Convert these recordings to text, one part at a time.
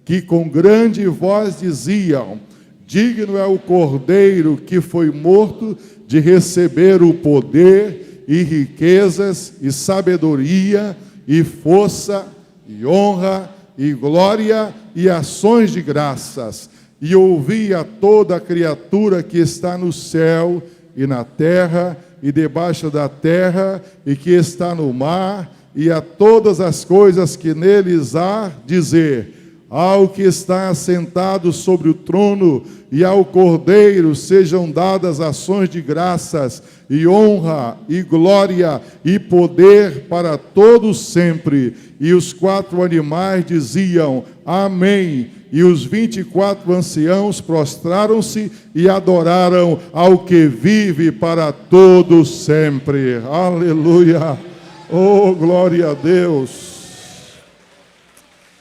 que com grande voz diziam: digno é o Cordeiro que foi morto de receber o poder e riquezas e sabedoria e força e honra e glória e ações de graças. E ouvi a toda a criatura que está no céu e na terra e debaixo da terra e que está no mar e a todas as coisas que neles há, dizer: ao que está assentado sobre o trono e ao Cordeiro sejam dadas ações de graças e honra e glória e poder para todos sempre. E os 4 animais diziam: amém. E os 24 anciãos prostraram-se e adoraram ao que vive para todos sempre. Aleluia! Oh, glória a Deus!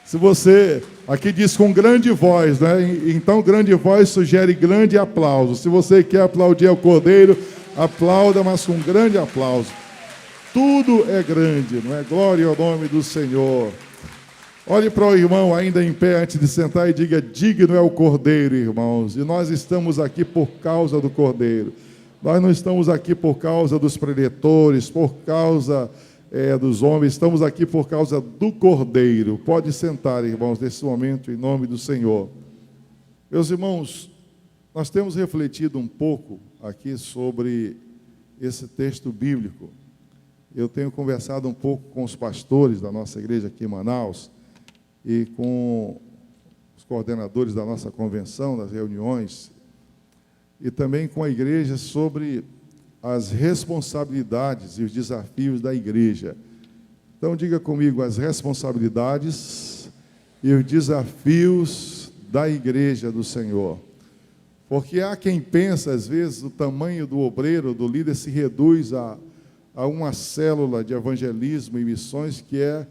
Se você, aqui diz com grande voz, né? Então grande voz sugere grande aplauso. Se você quer aplaudir ao Cordeiro, aplauda, mas com grande aplauso. Tudo é grande, não é? Glória ao nome do Senhor. Olhe para o irmão ainda em pé antes de sentar e diga: digno é o Cordeiro, irmãos. E nós estamos aqui por causa do Cordeiro. Nós não estamos aqui por causa dos preletores, por causa dos homens. Estamos aqui por causa do Cordeiro. Pode sentar, irmãos, nesse momento, em nome do Senhor. Meus irmãos, nós temos refletido um pouco aqui sobre esse texto bíblico. Eu tenho conversado um pouco com os pastores da nossa igreja aqui em Manaus e com os coordenadores da nossa convenção, das reuniões, e também com a igreja sobre as responsabilidades e os desafios da igreja. Então, diga comigo: as responsabilidades e os desafios da igreja do Senhor. Porque há quem pensa, às vezes, o tamanho do obreiro, do líder, se reduz a uma célula de evangelismo e missões, que é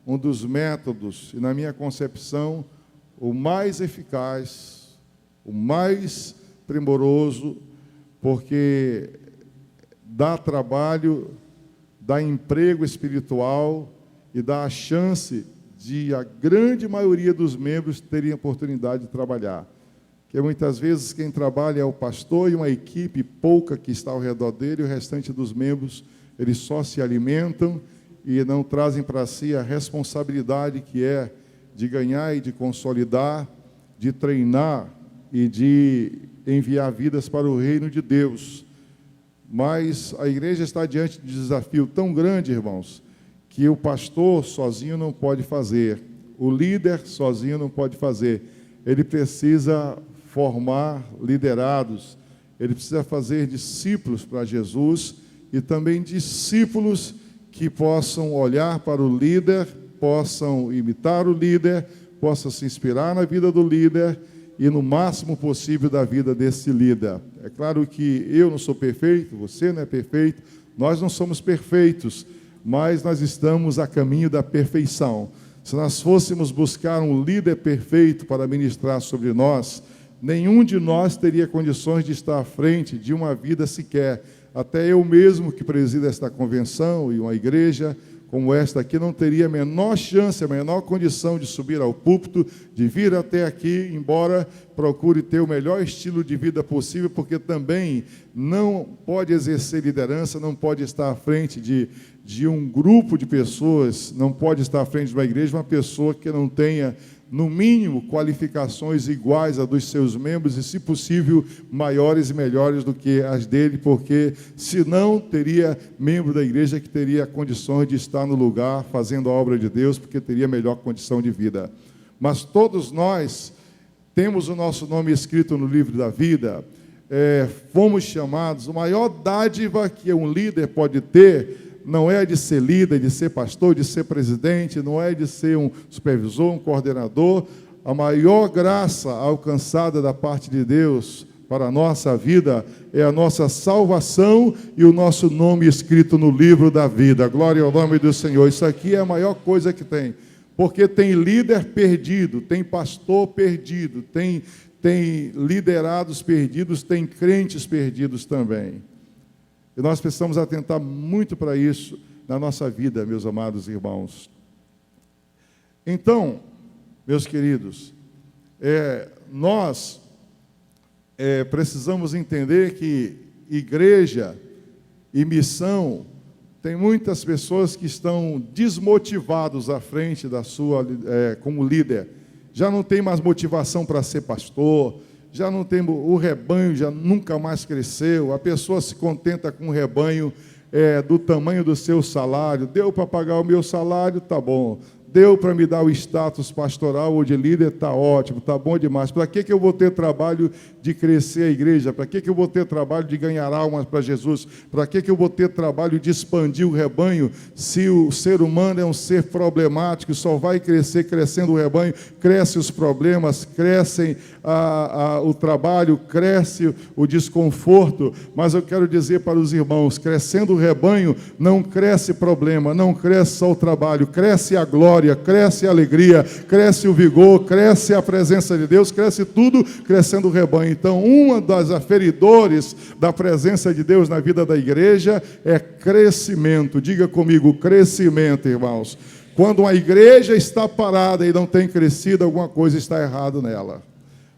um dos métodos, e na minha concepção, o mais eficaz, o mais primoroso, porque dá trabalho, dá emprego espiritual e dá a chance de a grande maioria dos membros terem a oportunidade de trabalhar. Porque muitas vezes quem trabalha é o pastor e uma equipe pouca que está ao redor dele, e o restante dos membros, eles só se alimentam e não trazem para si a responsabilidade que é de ganhar e de consolidar, de treinar e de enviar vidas para o reino de Deus. Mas a igreja está diante de um desafio tão grande, irmãos, que o pastor sozinho não pode fazer, o líder sozinho não pode fazer. Ele precisa formar liderados, ele precisa fazer discípulos para Jesus e também discípulos que possam olhar para o líder, possam imitar o líder, possam se inspirar na vida do líder e no máximo possível da vida desse líder. É claro que eu não sou perfeito, você não é perfeito, nós não somos perfeitos, mas nós estamos a caminho da perfeição. Se nós fôssemos buscar um líder perfeito para ministrar sobre nós, nenhum de nós teria condições de estar à frente de uma vida sequer. Até eu mesmo, que presido esta convenção e uma igreja como esta aqui, não teria a menor chance, a menor condição de subir ao púlpito, de vir até aqui, embora procure ter o melhor estilo de vida possível, porque também não pode exercer liderança, não pode estar à frente de um grupo de pessoas, não pode estar à frente de uma igreja, uma pessoa que não tenha, no mínimo, qualificações iguais a dos seus membros e, se possível, maiores e melhores do que as dele, porque senão teria membro da igreja que teria condições de estar no lugar fazendo a obra de Deus, porque teria melhor condição de vida. Mas todos nós temos o nosso nome escrito no livro da vida, fomos chamados. A maior dádiva que um líder pode ter não é de ser líder, de ser pastor, de ser presidente, não é de ser um supervisor, um coordenador. A maior graça alcançada da parte de Deus para a nossa vida é a nossa salvação e o nosso nome escrito no livro da vida. Glória ao nome do Senhor. Isso aqui é a maior coisa que tem. Porque tem líder perdido, tem pastor perdido, tem liderados perdidos, tem crentes perdidos também. E nós precisamos atentar muito para isso na nossa vida, meus amados irmãos. Então, Meus queridos, nós precisamos entender que igreja e missão, tem muitas pessoas que estão desmotivados à frente da sua, como líder. Já não tem mais motivação para ser pastor, já não tem, o rebanho já nunca mais cresceu, a pessoa se contenta com o rebanho do tamanho do seu salário. Deu para pagar o meu salário, tá bom. Deu para me dar o status pastoral ou de líder, está ótimo, está bom demais. Para que eu vou ter trabalho de crescer a igreja? Para que eu vou ter trabalho de ganhar almas para Jesus? Para que eu vou ter trabalho de expandir o rebanho? Se o ser humano é um ser problemático, só vai crescer crescendo o rebanho, crescem os problemas, crescem o trabalho, cresce o desconforto. Mas eu quero dizer para os irmãos, crescendo o rebanho, não cresce problema, não cresce só o trabalho, cresce a glória, cresce a alegria, cresce o vigor, cresce a presença de Deus, cresce tudo crescendo o rebanho. Então, uma das aferidores da presença de Deus na vida da igreja é crescimento. Diga comigo, crescimento, irmãos. Quando uma igreja está parada e não tem crescido, alguma coisa está errada nela.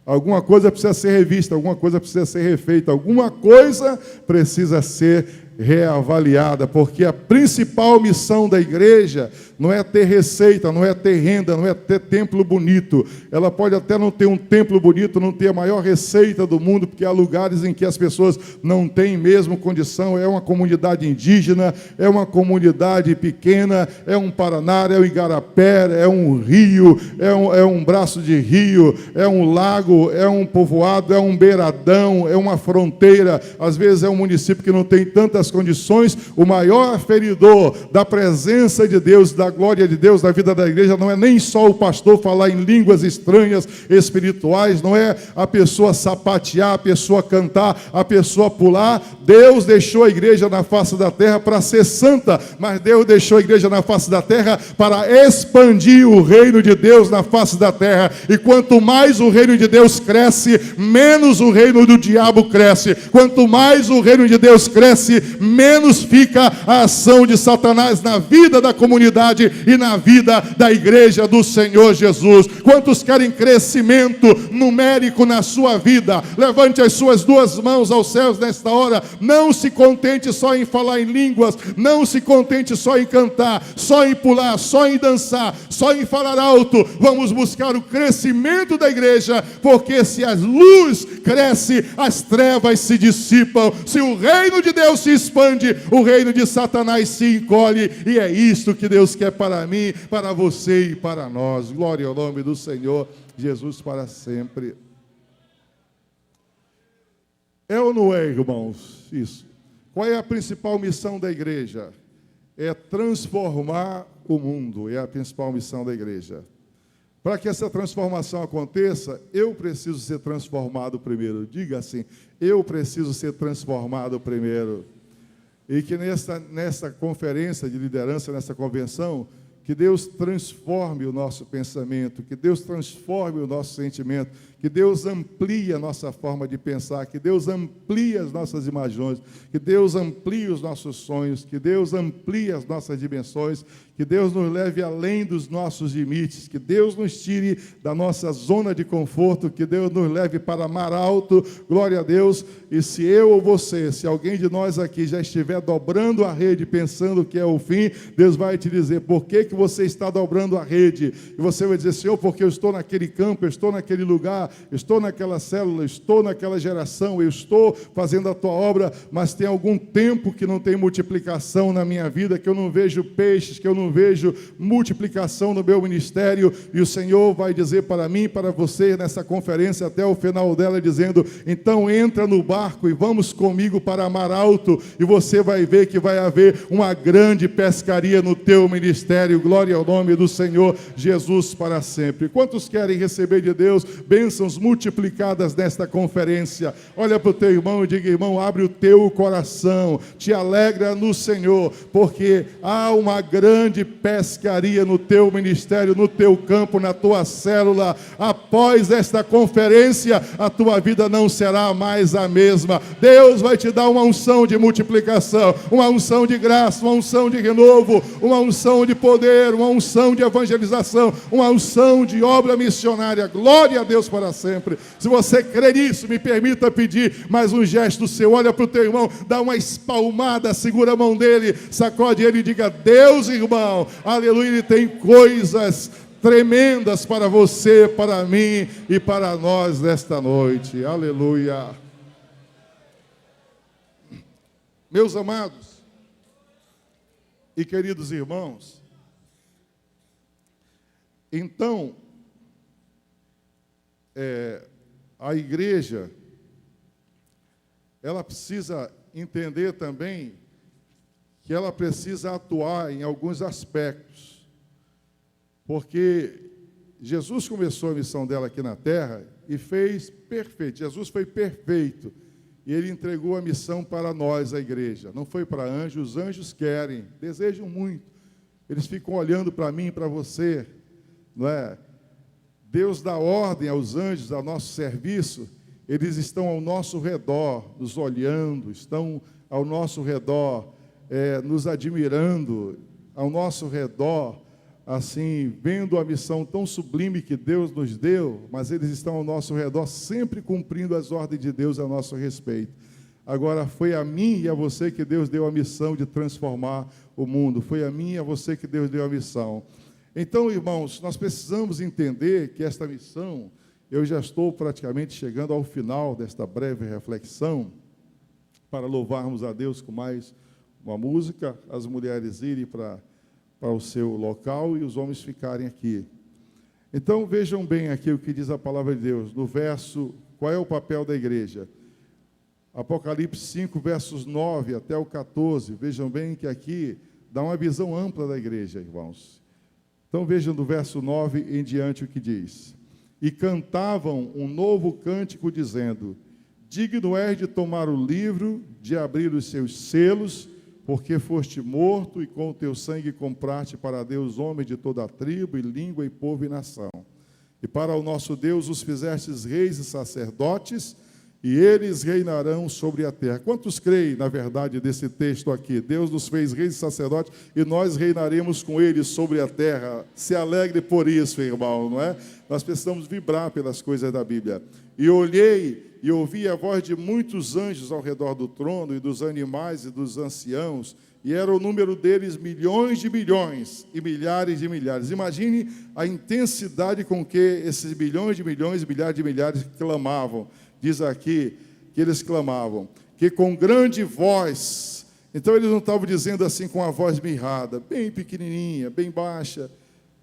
Alguma coisa precisa ser revista, alguma coisa precisa ser refeita, alguma coisa precisa ser reavaliada, porque a principal missão da igreja não é ter receita, não é ter renda, não é ter templo bonito. Ela pode até não ter um templo bonito, não ter a maior receita do mundo, porque há lugares em que as pessoas não têm mesmo condição. É uma comunidade indígena, é uma comunidade pequena, é um Paraná, é um Igarapé, é um rio, é um braço de rio, é um lago, é um povoado, é um beiradão, é uma fronteira. Às vezes é um município que não tem tantas condições. O maior aferidor da presença de Deus, da glória de Deus na vida da igreja, não é nem só o pastor falar em línguas estranhas espirituais, não é a pessoa sapatear, a pessoa cantar, a pessoa pular. Deus deixou a igreja na face da terra para ser santa, mas Deus deixou a igreja na face da terra para expandir o reino de Deus na face da terra. E quanto mais o reino de Deus cresce, menos o reino do diabo cresce. Quanto mais o reino de Deus cresce, menos fica a ação de Satanás na vida da comunidade e na vida da igreja do Senhor Jesus. Quantos querem crescimento numérico na sua vida? Levante as suas duas mãos aos céus nesta hora. Não se contente só em falar em línguas, não se contente só em cantar, só em pular, só em dançar, só em falar alto. Vamos buscar o crescimento da igreja, porque se a luz cresce, as trevas se dissipam. Se o reino de Deus se expande, o reino de Satanás se encolhe. E é isto que Deus quer para mim, para você e para nós. Glória ao nome do Senhor Jesus para sempre. É ou não é, irmãos? Isso. Qual é a principal missão da igreja? É transformar o mundo. É a principal missão da igreja. Para que essa transformação aconteça, eu preciso ser transformado primeiro. Diga assim, eu preciso ser transformado primeiro. E que nessa conferência de liderança, nessa convenção, que Deus transforme o nosso pensamento, que Deus transforme o nosso sentimento, que Deus amplie a nossa forma de pensar, que Deus amplie as nossas imagens, que Deus amplie os nossos sonhos, que Deus amplie as nossas dimensões, que Deus nos leve além dos nossos limites, que Deus nos tire da nossa zona de conforto, que Deus nos leve para mar alto, glória a Deus. E se eu ou você, se alguém de nós aqui já estiver dobrando a rede, pensando que é o fim, Deus vai te dizer, por que você está dobrando a rede? E você vai dizer, Senhor, porque eu estou naquele campo, eu estou naquele lugar, eu estou naquela célula, eu estou naquela geração, eu estou fazendo a tua obra, mas tem algum tempo que não tem multiplicação na minha vida, que eu não vejo peixes, que eu não vejo multiplicação no meu ministério. E o Senhor vai dizer para mim, para você, nessa conferência, até o final dela, dizendo, então entra no barco e vamos comigo para mar alto, e você vai ver que vai haver uma grande pescaria no teu ministério. Glória ao nome do Senhor Jesus para sempre. Quantos querem receber de Deus bênção bênçãos multiplicadas nesta conferência. Olha para o teu irmão e diga: irmão, abre o teu coração, te alegra no Senhor, porque há uma grande pescaria no teu ministério, no teu campo, na tua célula. Após esta conferência, a tua vida não será mais a mesma. Deus vai te dar uma unção de multiplicação, uma unção de graça, uma unção de renovo, uma unção de poder, uma unção de evangelização, uma unção de obra missionária. Glória a Deus para sempre. Se você crê nisso, me permita pedir mais um gesto seu. Olha para o teu irmão, dá uma espalmada, segura a mão dele, sacode ele e diga: Deus, irmão, aleluia, ele tem coisas tremendas para você, para mim e para nós nesta noite. Aleluia. Meus amados e queridos irmãos, então, a igreja, ela precisa entender também que ela precisa atuar em alguns aspectos, porque Jesus começou a missão dela aqui na terra e fez perfeito. Jesus foi perfeito e ele entregou a missão para nós, a igreja. Não foi para anjos. Os anjos querem, desejam muito. Eles ficam olhando para mim e para você, não é? Deus dá ordem aos anjos a nosso serviço. Eles estão ao nosso redor, nos olhando, estão ao nosso redor, nos admirando, ao nosso redor, assim, vendo a missão tão sublime que Deus nos deu, mas eles estão ao nosso redor, sempre cumprindo as ordens de Deus a nosso respeito. Agora, foi a mim e a você que Deus deu a missão de transformar o mundo. Foi a mim e a você que Deus deu a missão. Então, irmãos, nós precisamos entender que esta missão, eu já estou praticamente chegando ao final desta breve reflexão, para louvarmos a Deus com mais uma música, as mulheres irem para o seu local e os homens ficarem aqui. Então, vejam bem aqui o que diz a palavra de Deus, no verso, qual é o papel da igreja? Apocalipse 5, versos 9 até o 14, vejam bem que aqui dá uma visão ampla da igreja, irmãos. Então, vejam do verso 9 em diante o que diz. E cantavam um novo cântico, dizendo: digno és de tomar o livro, de abrir os seus selos, porque foste morto e com o teu sangue compraste para Deus homens de toda a tribo, e língua, e povo, e nação. E para o nosso Deus os fizestes reis e sacerdotes, e eles reinarão sobre a terra. Quantos creem, na verdade, desse texto aqui? Deus nos fez reis e sacerdotes, e nós reinaremos com eles sobre a terra. Se alegre por isso, irmão, não é? Nós precisamos vibrar pelas coisas da Bíblia. E olhei e ouvi a voz de muitos anjos ao redor do trono, e dos animais e dos anciãos, e era o número deles milhões de milhões e milhares de milhares. Imagine a intensidade com que esses milhões de milhões e milhares de milhares clamavam. Diz aqui que eles clamavam, que com grande voz. Então eles não estavam dizendo assim com a voz mirrada, bem pequenininha, bem baixa.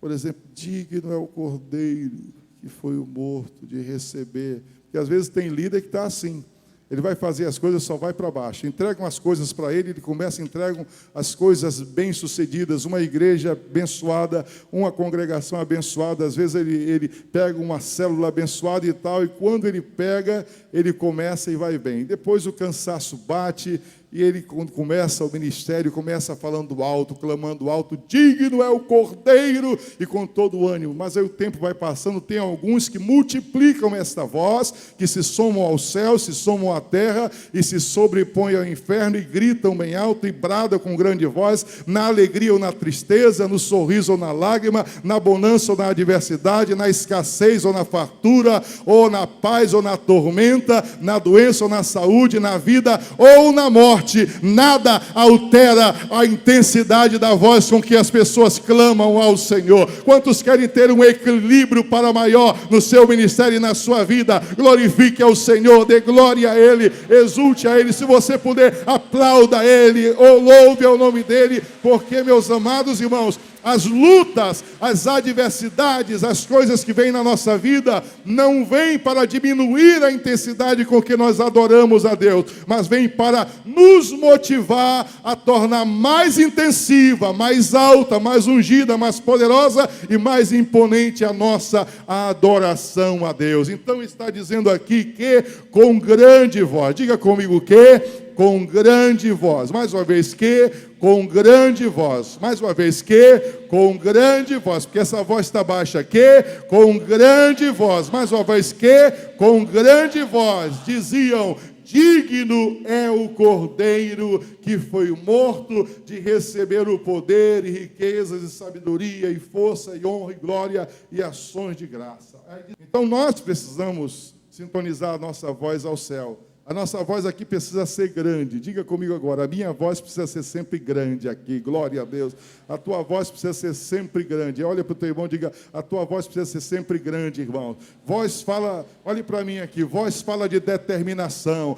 Por exemplo, digno é o cordeiro que foi o morto de receber. Porque às vezes tem líder que está assim. Ele vai fazer as coisas, só vai para baixo. Entregam as coisas para ele começa, entregam as coisas bem-sucedidas. Uma igreja abençoada, uma congregação abençoada. Às vezes ele pega uma célula abençoada e tal, e quando ele pega, ele começa e vai bem. Depois o cansaço bate, e ele, quando começa o ministério, começa falando alto, clamando alto, digno é o Cordeiro, e com todo o ânimo. Mas aí o tempo vai passando, tem alguns que multiplicam esta voz, que se somam ao céu, se somam à terra, e se sobrepõem ao inferno, e gritam bem alto, e bradam com grande voz, na alegria ou na tristeza, no sorriso ou na lágrima, na bonança ou na adversidade, na escassez ou na fartura, ou na paz ou na tormenta, na doença ou na saúde, na vida ou na morte. Nada altera a intensidade da voz com que as pessoas clamam ao Senhor. Quantos querem ter um equilíbrio para maior no seu ministério e na sua vida? Glorifique ao Senhor, dê glória a Ele, exulte a Ele. Se você puder, aplauda Ele, ou louve ao nome dEle, porque, meus amados irmãos, as lutas, as adversidades, as coisas que vêm na nossa vida, não vêm para diminuir a intensidade com que nós adoramos a Deus, mas vêm para nos motivar a tornar mais intensiva, mais alta, mais ungida, mais poderosa e mais imponente a nossa adoração a Deus. Então está dizendo aqui que com grande voz, diga comigo que com grande voz, mais uma vez que com grande voz, mais uma vez que com grande voz, porque essa voz está baixa, que com grande voz, mais uma vez que com grande voz, diziam: digno é o Cordeiro que foi morto de receber o poder e riquezas e sabedoria e força e honra e glória e ações de graça. Então nós precisamos sintonizar a nossa voz ao céu. A nossa voz aqui precisa ser grande. Diga comigo agora, a minha voz precisa ser sempre grande aqui. Glória a Deus. A tua voz precisa ser sempre grande. Olha para o teu irmão e diga, a tua voz precisa ser sempre grande, irmão. Voz fala, olhe para mim aqui, voz fala de determinação.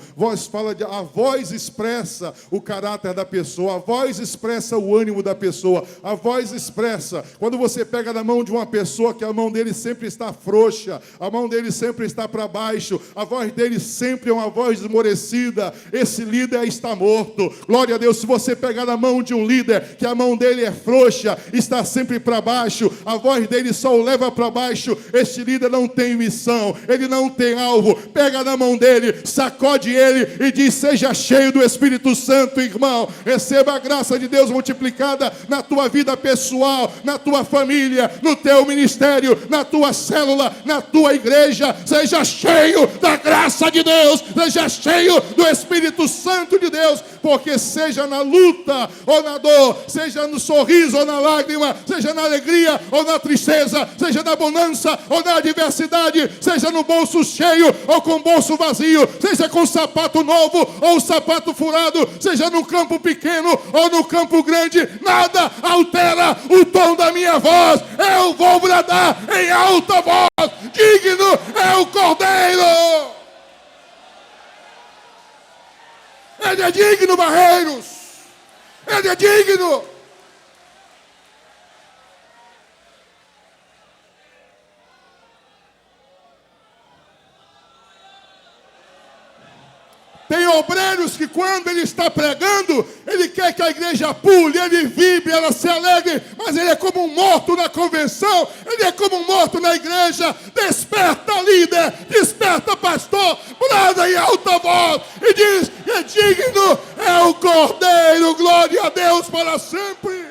A voz expressa o caráter da pessoa. A voz expressa o ânimo da pessoa. A voz expressa, quando você pega na mão de uma pessoa que a mão dele sempre está frouxa, a mão dele sempre está para baixo, a voz dele sempre é uma voz esmorecida, esse líder está morto. Glória a Deus. Se você pegar na mão de um líder que a mão dele é frouxa, está sempre para baixo, a voz dele só o leva para baixo, este líder não tem missão, ele não tem alvo. Pega na mão dele, sacode ele e diz: seja cheio do Espírito Santo, irmão. Receba a graça de Deus multiplicada na tua vida pessoal, na tua família, no teu ministério, na tua célula, na tua igreja. Seja cheio da graça de Deus, seja cheio do Espírito Santo de Deus, porque seja na luta ou na dor, seja no sorriso ou na lágrima, seja na alegria ou na tristeza, seja na bonança ou na adversidade, seja no bolso cheio ou com o bolso vazio, seja com sapato novo ou sapato furado, seja no campo pequeno ou no campo grande, nada altera o tom da minha voz. Eu vou bradar em alta voz: digno é o Cordeiro. Ele é digno, Barreiros. Ele é digno. Tem obreiros que quando ele está pregando, ele quer que a igreja pule, ele vibre, ela se alegre, mas ele é como um morto na convenção, ele é como um morto na igreja. Desperta, líder, desperta, pastor, brada em alta voz e diz que digno é o Cordeiro. Glória a Deus para sempre.